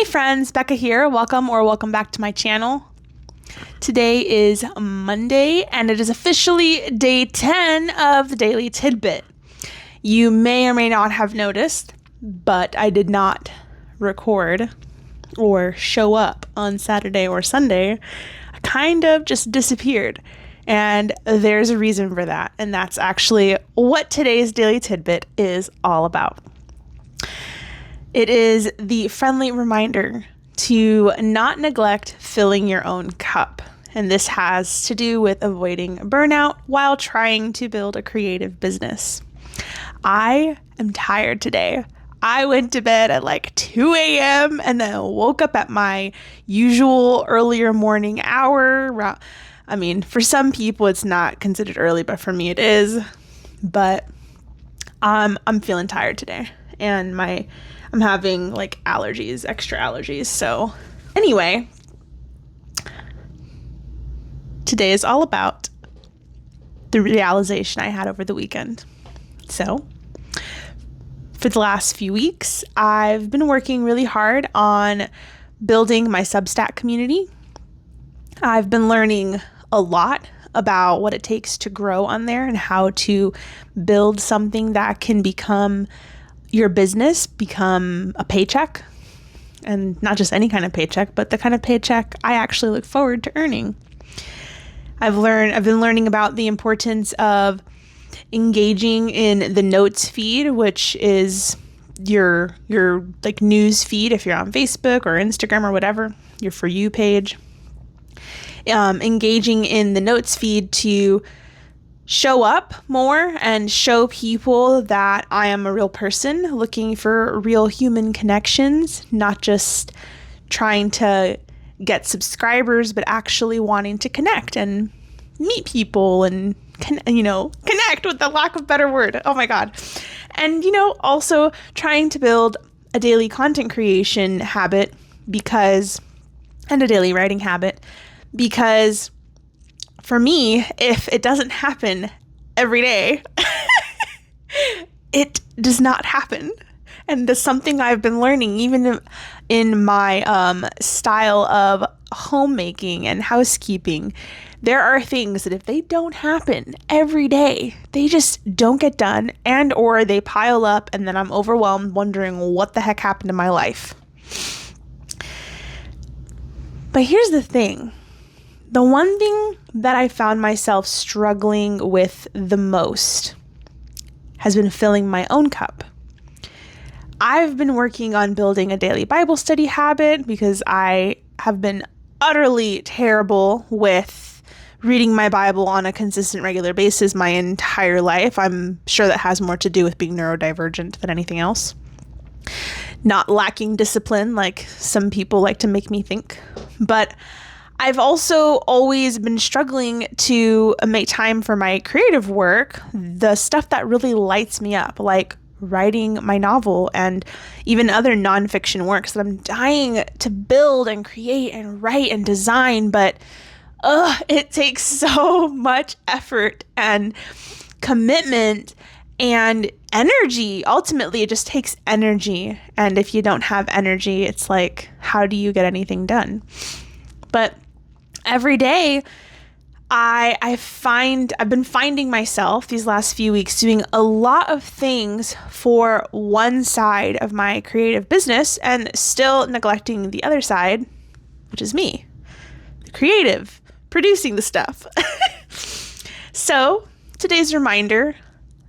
Hey friends, Becca here. Welcome back to my channel. Today is Monday and it is officially day 10 of the Daily Tidbit. You may or may not have noticed, but I did not record or show up on Saturday or Sunday. I kind of just disappeared. And there's a reason for that. And that's actually what today's Daily Tidbit is all about. It is the friendly reminder to not neglect filling your own cup. And this has to do with avoiding burnout while trying to build a creative business. I am tired today. I went to bed at like 2 a.m. and then woke up at my usual earlier morning hour. I mean, for some people it's not considered early, but for me it is. But I'm feeling tired today, and I'm having like allergies, extra allergies. So anyway, today is all about the realization I had over the weekend. So for the last few weeks, I've been working really hard on building my Substack community. I've been learning a lot about what it takes to grow on there and how to build something that can become your business, become a paycheck, and not just any kind of paycheck, but the kind of paycheck I actually look forward to earning. I've been learning about the importance of engaging in the notes feed, which is your like news feed if you're on Facebook or Instagram or whatever, your For You page. Engaging in the notes feed to show up more and show people that I am a real person looking for real human connections, not just trying to get subscribers, but actually wanting to connect and meet people and, connect with the lack of better word. Oh my God. And, also trying to build a daily content creation habit and a daily writing habit, because for me, if it doesn't happen every day, it does not happen. And that's something I've been learning even in my style of homemaking and housekeeping. There are things that if they don't happen every day, they just don't get done, and or they pile up, and then I'm overwhelmed wondering what the heck happened to my life. But here's the thing. The one thing that I found myself struggling with the most has been filling my own cup. I've been working on building a daily Bible study habit because I have been utterly terrible with reading my Bible on a consistent, regular basis my entire life. I'm sure that has more to do with being neurodivergent than anything else. Not lacking discipline like some people like to make me think. But I've also always been struggling to make time for my creative work, the stuff that really lights me up, like writing my novel and even other nonfiction works that I'm dying to build and create and write and design, but it takes so much effort and commitment and energy. Ultimately, it just takes energy. And if you don't have energy, it's like, how do you get anything done? But every day, I've been finding myself these last few weeks doing a lot of things for one side of my creative business and still neglecting the other side, which is me, the creative, producing the stuff. So today's reminder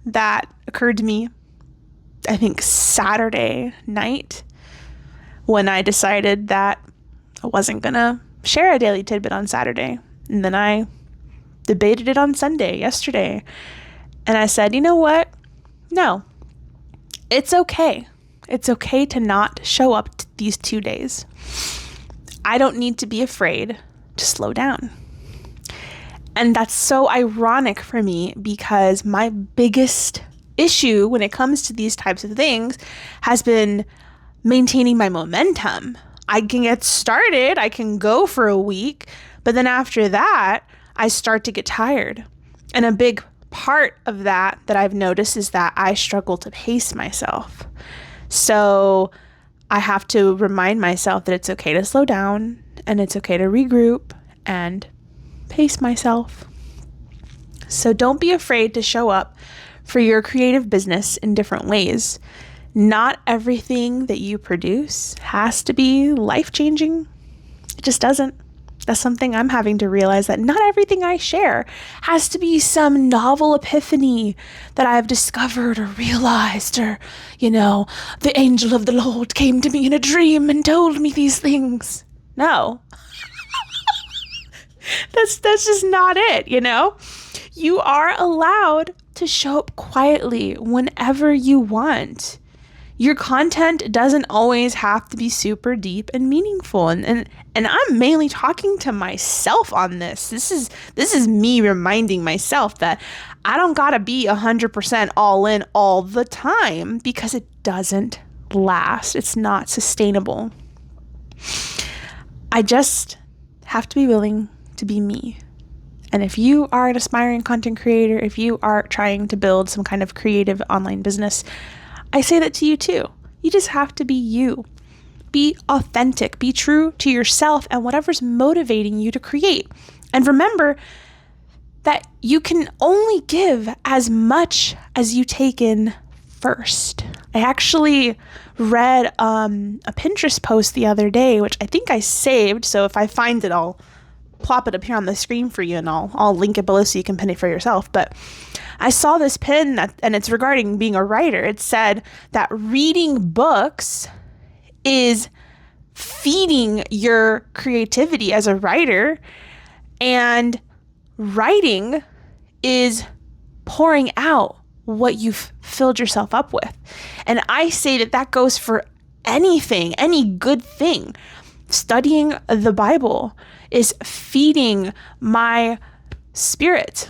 that occurred to me, I think Saturday night, when I decided that I wasn't going to share a daily tidbit on Saturday. And then I debated it on Sunday, yesterday. And I said, you know what? No, it's okay. It's okay to not show up these 2 days. I don't need to be afraid to slow down. And that's so ironic for me because my biggest issue when it comes to these types of things has been maintaining my momentum. I can get started, I can go for a week, but then after that, I start to get tired. And a big part of that I've noticed is that I struggle to pace myself. So I have to remind myself that it's okay to slow down and it's okay to regroup and pace myself. So don't be afraid to show up for your creative business in different ways. Not everything that you produce has to be life-changing. It just doesn't. That's something I'm having to realize, that not everything I share has to be some novel epiphany that I've discovered or realized, or, the angel of the Lord came to me in a dream and told me these things. No. That's just not it, You are allowed to show up quietly whenever you want. Your content doesn't always have to be super deep and meaningful. And I'm mainly talking to myself on this. This is me reminding myself that I don't gotta be 100% all in all the time, because it doesn't last. It's not sustainable. I just have to be willing to be me. And if you are an aspiring content creator, if you are trying to build some kind of creative online business, I say that to you too. You just have to be you. Be authentic, be true to yourself and whatever's motivating you to create. And remember that you can only give as much as you take in first. I actually read a Pinterest post the other day, which I think I saved. So if I find it, I'll plop it up here on the screen for you, and I'll link it below so you can pin it for yourself. But I saw this pin and it's regarding being a writer. It said that reading books is feeding your creativity as a writer, and writing is pouring out what you've filled yourself up with. And I say that goes for anything, any good thing. Studying the Bible is feeding my spirit.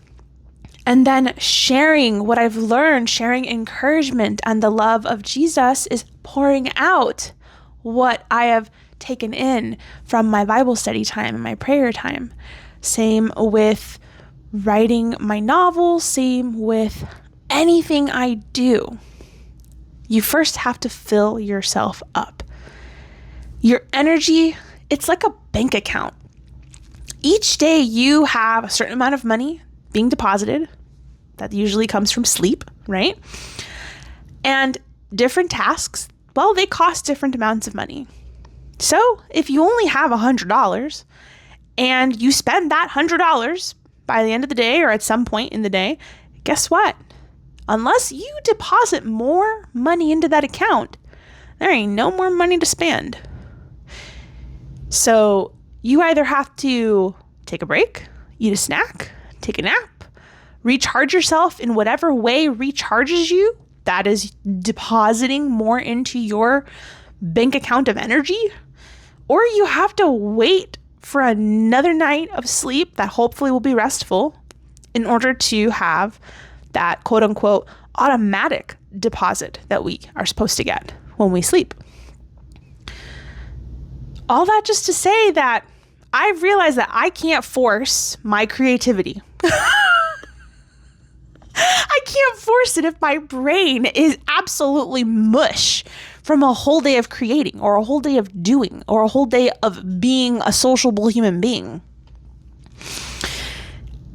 And then sharing what I've learned, sharing encouragement and the love of Jesus, is pouring out what I have taken in from my Bible study time and my prayer time. Same with writing my novel, same with anything I do. You first have to fill yourself up. Your energy, it's like a bank account. Each day you have a certain amount of money being deposited. That usually comes from sleep, right? And different tasks, well, they cost different amounts of money. So if you only have $100 and you spend that $100 by the end of the day or at some point in the day, guess what? Unless you deposit more money into that account, there ain't no more money to spend. So you either have to take a break, eat a snack, take a nap, recharge yourself in whatever way recharges you, that is depositing more into your bank account of energy, or you have to wait for another night of sleep that hopefully will be restful in order to have that quote unquote automatic deposit that we are supposed to get when we sleep. All that just to say that I've realized that I can't force my creativity. I can't force it if my brain is absolutely mush from a whole day of creating, or a whole day of doing, or a whole day of being a sociable human being.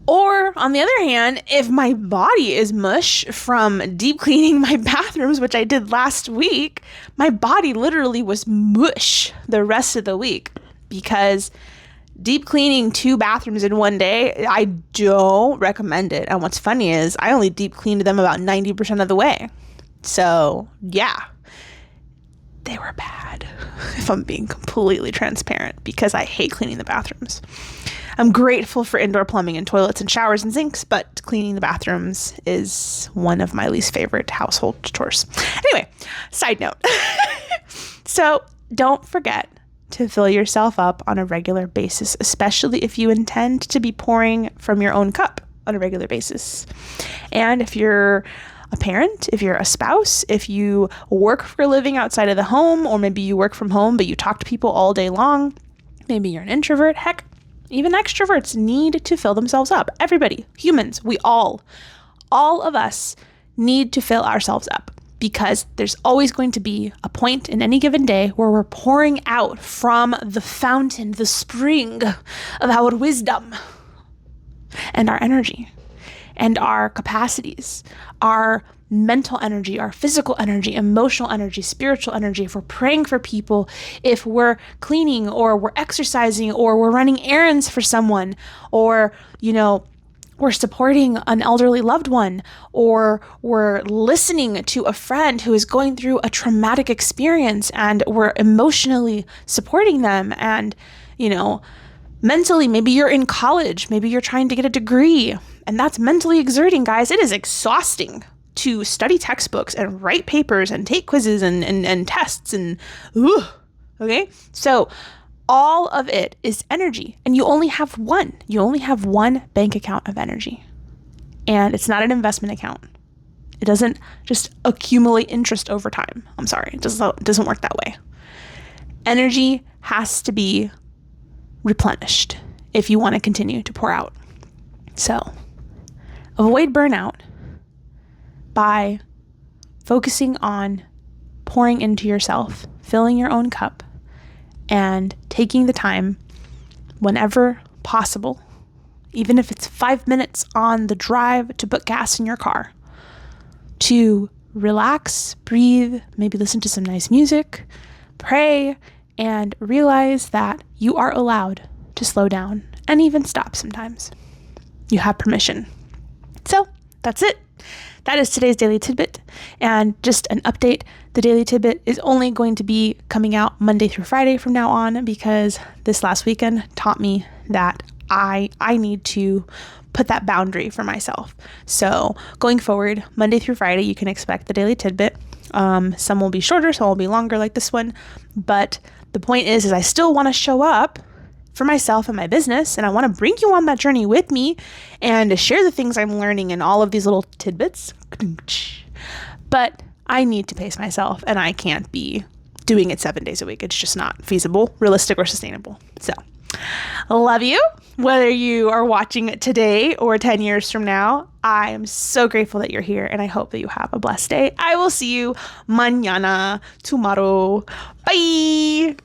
Or on the other hand, if my body is mush from deep cleaning my bathrooms, which I did last week, my body literally was mush the rest of the week, because deep cleaning 2 bathrooms in one day, I don't recommend it. And what's funny is I only deep cleaned them about 90% of the way. So yeah, they were bad, if I'm being completely transparent, because I hate cleaning the bathrooms. I'm grateful for indoor plumbing and toilets and showers and sinks, but cleaning the bathrooms is one of my least favorite household chores. Anyway, side note. So don't forget to fill yourself up on a regular basis, especially if you intend to be pouring from your own cup on a regular basis. And if you're a parent, if you're a spouse, if you work for a living outside of the home, or maybe you work from home but you talk to people all day long, maybe you're an introvert, heck, even extroverts need to fill themselves up. Everybody, humans, we all of us need to fill ourselves up. because there's always going to be a point in any given day where we're pouring out from the fountain, the spring of our wisdom and our energy and our capacities, our mental energy, our physical energy, emotional energy, spiritual energy. If we're praying for people, if we're cleaning or we're exercising or we're running errands for someone, or, we're supporting an elderly loved one, or we're listening to a friend who is going through a traumatic experience and we're emotionally supporting them. And, mentally, maybe you're in college, maybe you're trying to get a degree, and that's mentally exerting, guys. It is exhausting to study textbooks and write papers and take quizzes and tests okay? So all of it is energy, and you only have one. You only have one bank account of energy, and it's not an investment account. It doesn't just accumulate interest over time. I'm sorry, it doesn't work that way. Energy has to be replenished if you want to continue to pour out. So avoid burnout by focusing on pouring into yourself, filling your own cup, and taking the time whenever possible, even if it's 5 minutes on the drive to put gas in your car, to relax, breathe, maybe listen to some nice music, pray, and realize that you are allowed to slow down and even stop sometimes. You have permission. So that's it. That is today's Daily Tidbit. And just an update, the Daily Tidbit is only going to be coming out Monday through Friday from now on, because this last weekend taught me that I need to put that boundary for myself. So going forward, Monday through Friday, you can expect the Daily Tidbit. Some will be shorter, some will be longer like this one. But the point is I still want to show up for myself and my business, and I want to bring you on that journey with me and share the things I'm learning in all of these little tidbits. But I need to pace myself, and I can't be doing it 7 days a week. It's just not feasible, realistic, or sustainable. So I love you. Whether you are watching it today or 10 years from now, I am so grateful that you're here, and I hope that you have a blessed day. I will see you mañana, tomorrow. Bye.